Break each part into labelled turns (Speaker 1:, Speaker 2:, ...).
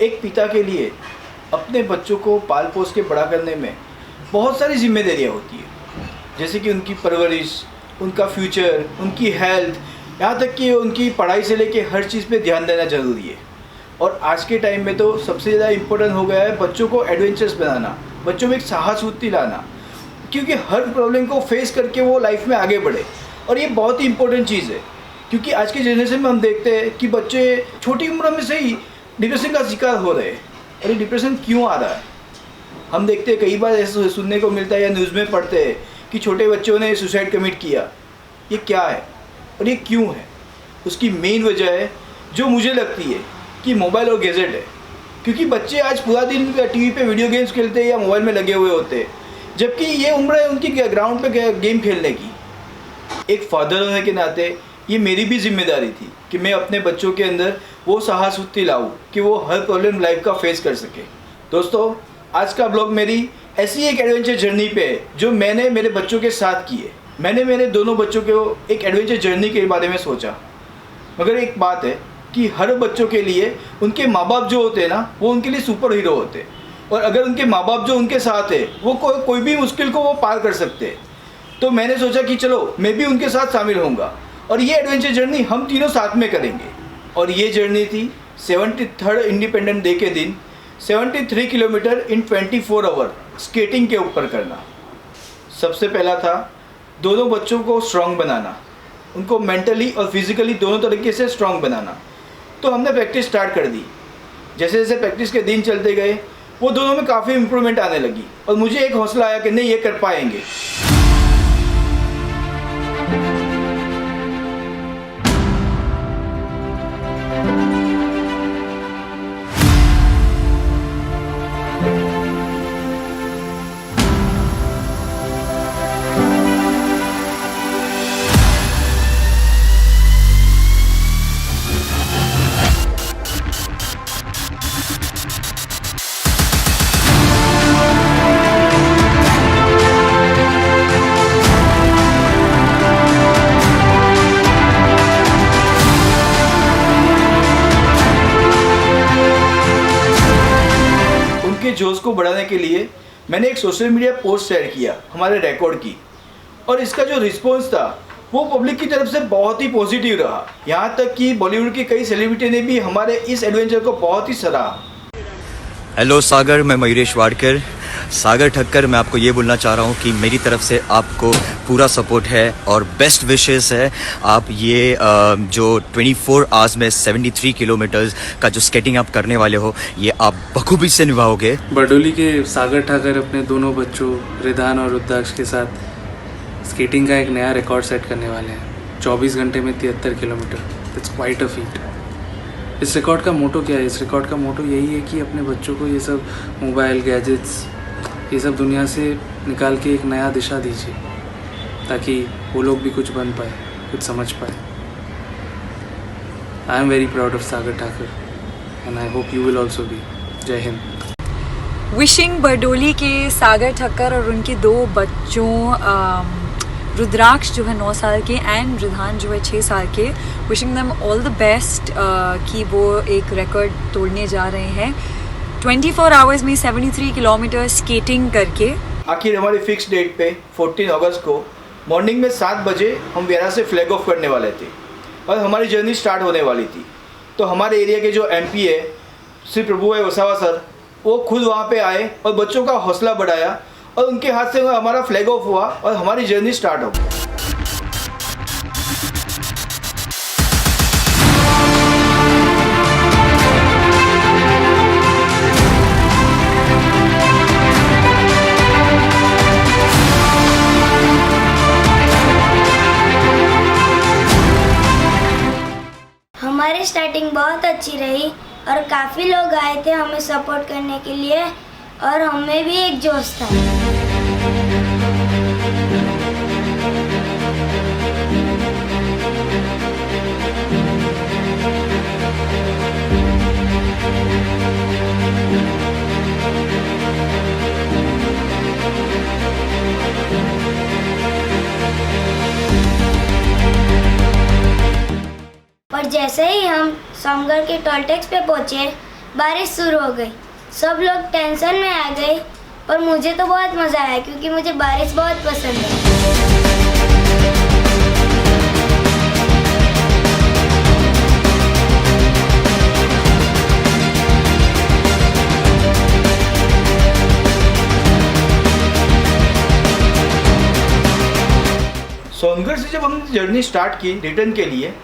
Speaker 1: एक पिता के लिए अपने बच्चों को पाल पोस के बड़ा करने में बहुत सारी जिम्मेदारियाँ होती है, जैसे कि उनकी परवरिश, उनका फ्यूचर, उनकी हेल्थ, यहाँ तक कि उनकी पढ़ाई से लेके हर चीज़ पे ध्यान देना ज़रूरी है। और आज के टाइम में तो सबसे ज़्यादा इम्पोर्टेंट हो गया है बच्चों को एडवेंचर्स बनाना, बच्चों में एक साहसवृत्ति लाना, क्योंकि हर प्रॉब्लम को फेस करके वो लाइफ में आगे बढ़े। और ये बहुत ही इंपॉर्टेंट चीज़ है, क्योंकि आज के जनरेशन में हम देखते हैं कि बच्चे छोटी उम्र में से ही डिप्रेशन का शिकार हो रहे हैं। और ये डिप्रेशन क्यों आ रहा है? हम देखते हैं कई बार ऐसा सुनने को मिलता है या न्यूज़ में पढ़ते हैं कि छोटे बच्चों ने सुसाइड कमिट किया। ये क्या है और ये क्यों है? उसकी मेन वजह है, जो मुझे लगती है, कि मोबाइल और गैजेट है। क्योंकि बच्चे आज पूरा दिन टीवी पे वीडियो गेम्स खेलते हैं या मोबाइल में लगे हुए होते हैं, जबकि ये उम्र है उनकी ग्राउंड पे गेम खेलने की। एक फादर होने के नाते ये मेरी भी जिम्मेदारी थी कि मैं अपने बच्चों के अंदर वो साहसवृत्ति लाऊं कि वो हर प्रॉब्लम लाइफ का फेस कर सके। दोस्तों, आज का ब्लॉग मेरी ऐसी एक एडवेंचर जर्नी पे है जो मैंने मेरे बच्चों के साथ की है। मैंने मेरे दोनों बच्चों को एक एडवेंचर जर्नी के बारे में सोचा। मगर एक बात है कि हर बच्चों के लिए उनके माँ बाप जो होते हैं ना, वो उनके लिए सुपर हीरो होते हैं। और अगर उनके माँ बाप जो उनके साथ है, वो कोई भी मुश्किल को वो पार कर सकते हैं। तो मैंने सोचा कि चलो मैं भी उनके साथ शामिल होऊंगा और ये एडवेंचर जर्नी हम तीनों साथ में करेंगे। और ये जर्नी थी 73rd इंडिपेंडेंस डे के दिन 73 किलोमीटर इन 24 आवर स्केटिंग के ऊपर करना। सबसे पहला था दोनों बच्चों को स्ट्रॉन्ग बनाना, उनको मेंटली और फिजिकली दोनों तरीके से स्ट्रॉन्ग बनाना। तो हमने प्रैक्टिस स्टार्ट कर दी। जैसे जैसे प्रैक्टिस के दिन चलते गए, वो दोनों में काफ़ी इम्प्रूवमेंट आने लगी और मुझे एक हौसला आया कि नहीं, ये कर पाएंगे। जोश को बढ़ाने के लिए मैंने एक सोशल मीडिया पोस्ट शेयर किया हमारे रिकॉर्ड की, और इसका जो रिस्पॉन्स था वो पब्लिक की तरफ से बहुत ही पॉजिटिव रहा। यहाँ तक कि बॉलीवुड की कई सेलिब्रिटी ने भी हमारे इस एडवेंचर को बहुत ही सराहा।
Speaker 2: हेलो सागर, मैं मयूरेश वाडकर, सागर ठक्कर। मैं आपको ये बोलना चाह रहा हूँ कि मेरी तरफ से आपको पूरा सपोर्ट है और बेस्ट विशेस है। आप ये जो 24 आवर्स में 73 किलोमीटर्स का जो स्केटिंग आप करने वाले हो, ये आप बखूबी से निभाओगे।
Speaker 3: बरडोली के सागर ठाकर अपने दोनों बच्चों रिधान और रुद्राक्ष के साथ स्केटिंग का एक नया रिकॉर्ड सेट करने वाले हैं। 24 घंटे में 73 kilometre. That's quite a feet. इस रिकॉर्ड का मोटो क्या है? इस रिकॉर्ड का मोटो यही है कि अपने बच्चों को ये सब मोबाइल, गैजेट्स, ये सब दुनिया से निकाल के एक नया दिशा दीजिए, ताकि वो लोग भी कुछ बन पाए, कुछ समझ पाए। I am very proud of Sagar Thakar and I hope you will also be. Jai Hind.
Speaker 4: Wishing Bardoloi के सागर ठक्कर और उनके दो बच्चों रुद्राक्ष जो है 9 साल के एंड रिधान जो है 6 साल के, wishing them all the best कि वो एक रिकॉर्ड तोड़ने जा रहे हैं 24 आवर्स में 73 किलोमीटर स्केटिंग करके।
Speaker 1: आखिर हमारी फिक्स डेट पे 14 अगस्त को मॉर्निंग में 7 बजे हम व्यारा से फ्लैग ऑफ करने वाले थे और हमारी जर्नी स्टार्ट होने वाली थी। तो हमारे एरिया के जो MP है श्री प्रभु वसावा सर, वो खुद वहाँ पे आए और बच्चों का हौसला बढ़ाया और उनके हाथ से हमारा फ्लैग ऑफ हुआ और हमारी जर्नी स्टार्ट हो गई।
Speaker 5: हमारी स्टार्टिंग बहुत अच्छी रही और काफ़ी लोग आए थे हमें सपोर्ट करने के लिए और हमें भी एक जोश था। और जैसे ही हम सोमगढ़ के टोल टैक्स पे पहुँचे बारिश शुरू हो गई। सब लोग टेंशन में आ गए, पर मुझे तो बहुत मज़ा आया क्योंकि मुझे बारिश बहुत पसंद है।
Speaker 1: सोनगढ़ से जब हमने जर्नी स्टार्ट की रिटर्न के लिए,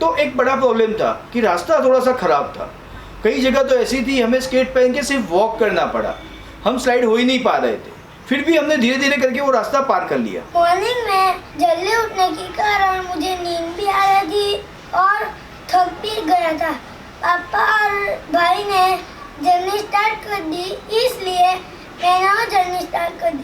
Speaker 1: तो एक बड़ा प्रॉब्लम था कि रास्ता थोड़ा सा ख़राब था। कई जगह तो ऐसी थी हमें स्केट पहन के सिर्फ वॉक करना पड़ा, हम स्लाइड हो ही नहीं पा रहे थे। फिर भी हमने धीरे धीरे करके वो रास्ता पार कर लिया।
Speaker 5: मॉर्निंग में जल्दी उठने के कारण मुझे नींद भी आ रही थी और थक भी गया था। पापा और भाई ने जर्नी स्टार्ट कर दी, इसलिए मैंने वो जर्नी स्टार्ट कर दी।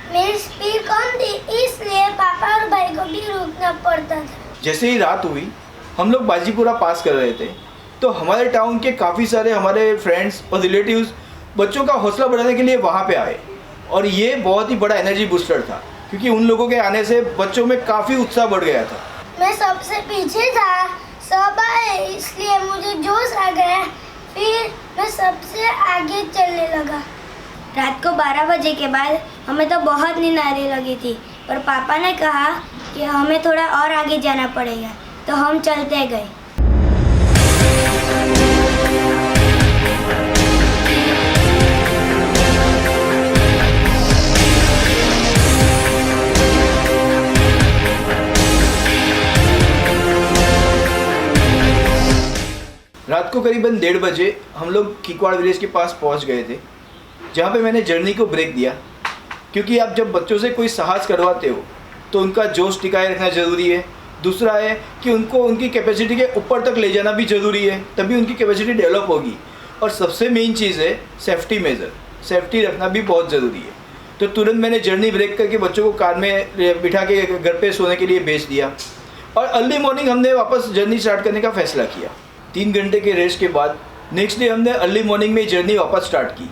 Speaker 5: मेरी स्पीड कम थी, इसलिए पापा और भाई को भी रुकना पड़ता था।
Speaker 1: जैसे ही रात हुई, हम लोग बाजीपुरा पास कर रहे थे, तो हमारे टाउन के काफ़ी सारे हमारे फ्रेंड्स और रिलेटिव्स बच्चों का हौसला बढ़ाने के लिए वहाँ पे आए, और ये बहुत ही बड़ा एनर्जी बूस्टर था क्योंकि उन लोगों के आने से बच्चों में काफ़ी उत्साह बढ़ गया था।
Speaker 5: मैं सबसे पीछे था, सब आए, इसलिए मुझे जोश आ गया। फिर मैं सबसे आगे चलने लगा। रात को 12 बजे के बाद हमें तो बहुत नींद आने लगी थी, पर पापा ने कहा कि हमें थोड़ा और आगे जाना पड़ेगा, तो हम चलते गए।
Speaker 1: रात को करीबन 1:30 बजे हम लोग किकवाड़ विलेज के पास पहुंच गए थे, जहाँ पे मैंने जर्नी को ब्रेक दिया, क्योंकि आप जब बच्चों से कोई साहस करवाते हो तो उनका जोश टिकाए रखना ज़रूरी है। दूसरा है कि उनको उनकी कैपेसिटी के ऊपर तक ले जाना भी ज़रूरी है, तभी उनकी कैपेसिटी डेवलप होगी। और सबसे मेन चीज़ है सेफ्टी मेजर, सेफ्टी रखना भी बहुत ज़रूरी है। तो तुरंत मैंने जर्नी ब्रेक करके बच्चों को कार में बिठा के घर पे सोने के लिए भेज दिया, और अर्ली मॉर्निंग हमने वापस जर्नी स्टार्ट करने का फैसला किया। 3 घंटे के रेस्ट के बाद नेक्स्ट डे हमने अर्ली मॉर्निंग में जर्नी वापस स्टार्ट की।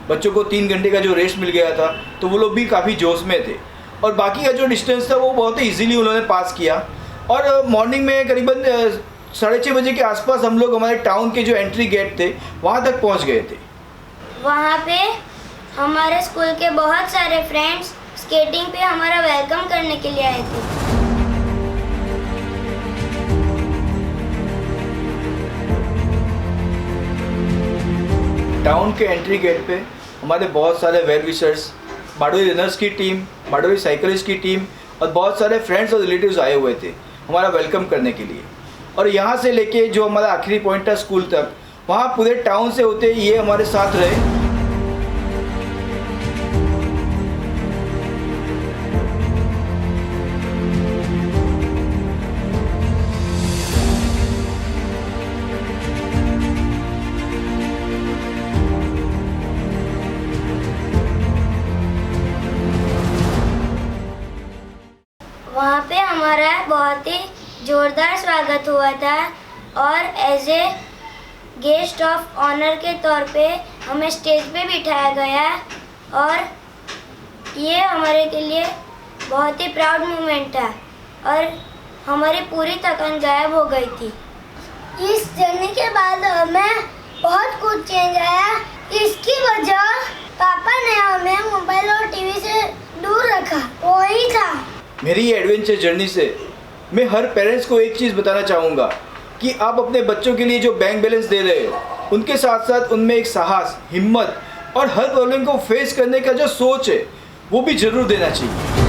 Speaker 1: बच्चों को 3 घंटे का जो रेस्ट मिल गया था, तो वो लोग भी काफ़ी जोश में थे, और बाकी का जो डिस्टेंस था वो बहुत ही ईजिली उन्होंने पास किया। और मॉर्निंग में करीबन 6:30 बजे के आसपास हम लोग हमारे टाउन के जो एंट्री गेट थे वहाँ तक पहुँच गए थे।
Speaker 5: वहाँ पे हमारे स्कूल के बहुत सारे फ्रेंड्स स्केटिंग पे हमारा वेलकम करने के लिए आए थे।
Speaker 1: टाउन के एंट्री गेट पे हमारे बहुत सारे वेल विशर्स, बारडोली रनर्स की टीम, बारडोली साइकिलिस्ट की टीम और बहुत सारे फ्रेंड्स और रिलेटिव्स आए हुए थे हमारा वेलकम करने के लिए। और यहाँ से लेके जो हमारा आखिरी पॉइंट था स्कूल तक, वहाँ पूरे टाउन से होते ये हमारे साथ रहे।
Speaker 5: वहाँ पे हमारा बहुत ही ज़ोरदार स्वागत हुआ था, और as a guest of honour के तौर पे हमें स्टेज पे बिठाया गया, और ये हमारे के लिए बहुत ही प्राउड मोमेंट था, और हमारी पूरी थकान गायब हो गई थी। इस जर्नी के बाद हमें बहुत कुछ चेंज आया। इसकी वजह पापा ने हमें मोबाइल और टीवी से दूर रखा, वही था।
Speaker 1: मेरी ये एडवेंचर जर्नी से मैं हर पेरेंट्स को एक चीज़ बताना चाहूँगा कि आप अपने बच्चों के लिए जो बैंक बैलेंस दे रहे हो, उनके साथ साथ उनमें एक साहस, हिम्मत और हर प्रॉब्लम को फेस करने का जो सोच है वो भी ज़रूर देना चाहिए।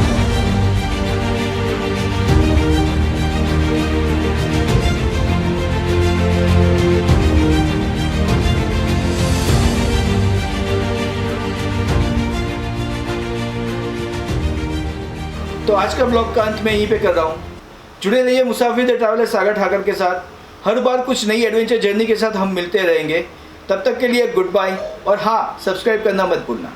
Speaker 1: तो आज का ब्लॉग का अंत मैं यहीं पे कर रहा हूँ। जुड़े रहिए मुसाफिर द ट्रैवलर सागर ठाकर के साथ। हर बार कुछ नई एडवेंचर जर्नी के साथ हम मिलते रहेंगे। तब तक के लिए गुड बाय, और हाँ, सब्सक्राइब करना मत भूलना।